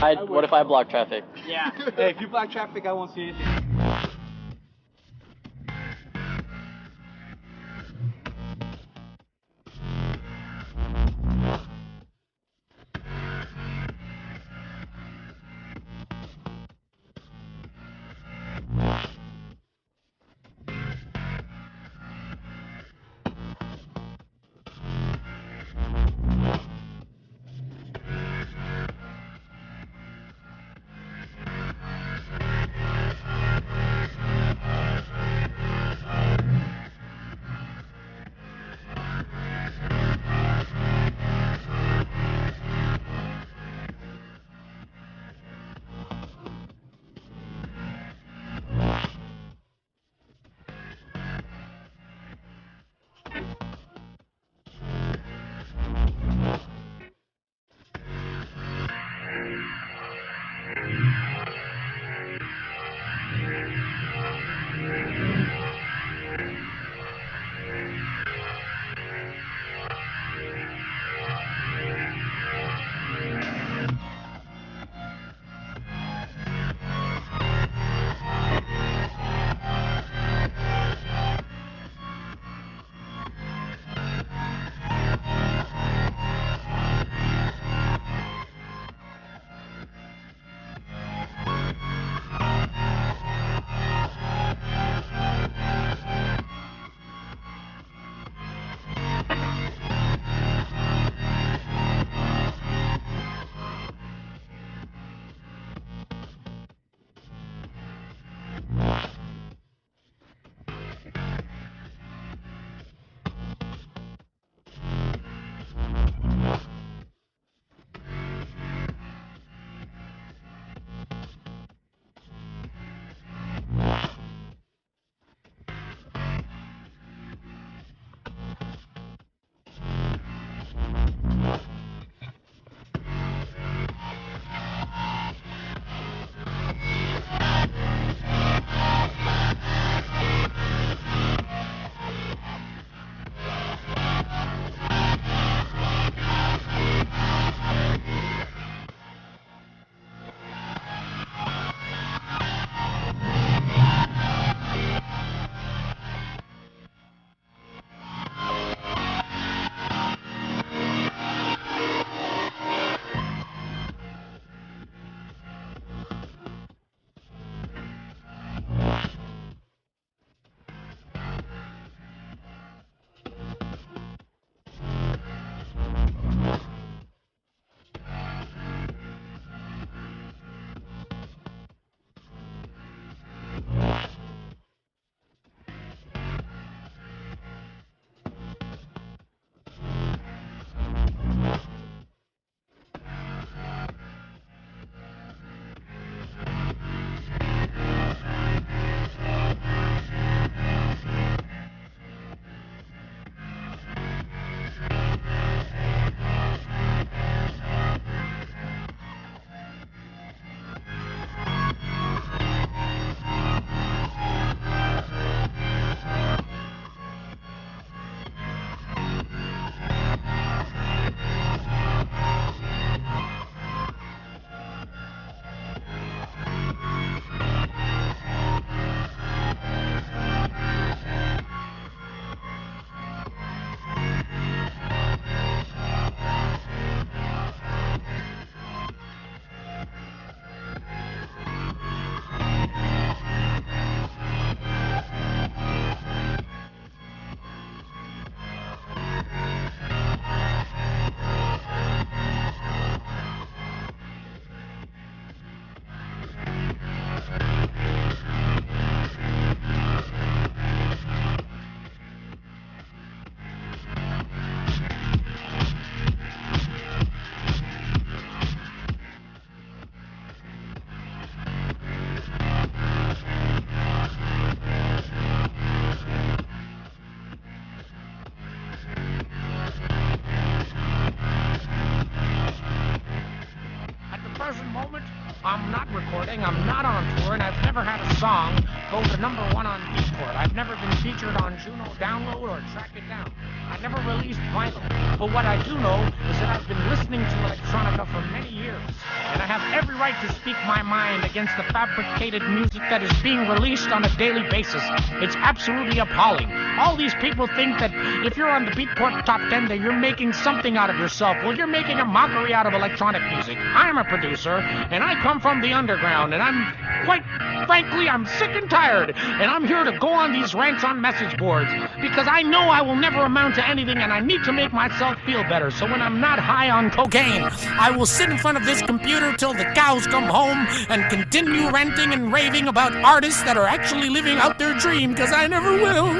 What if I block traffic? Yeah. Hey, if you block traffic, I won't see anything. I'm not recording, I'm not on tour, and I've never had a song go to #1 on Beatport. I've never been featured on Juno Download or Track It Down. I never released vinyl. But what I do know is that I've been listening to electronica for many years, and I have every right to speak my mind against the fabricated music that is being released on a daily basis. It's absolutely appalling. All these people think that if you're on the Beatport Top 10 that you're making something out of yourself. Well, you're making a mockery out of electronic music. I'm a producer, and I come from the underground, and I'm sick and tired, and I'm here to go on these rants on message boards, because I know I will never amount to anything, and I need to make myself feel better. So when I'm not high on cocaine, I will sit in front of this computer till the cows come home and continue ranting and raving about artists that are actually living out their dream, because I never will.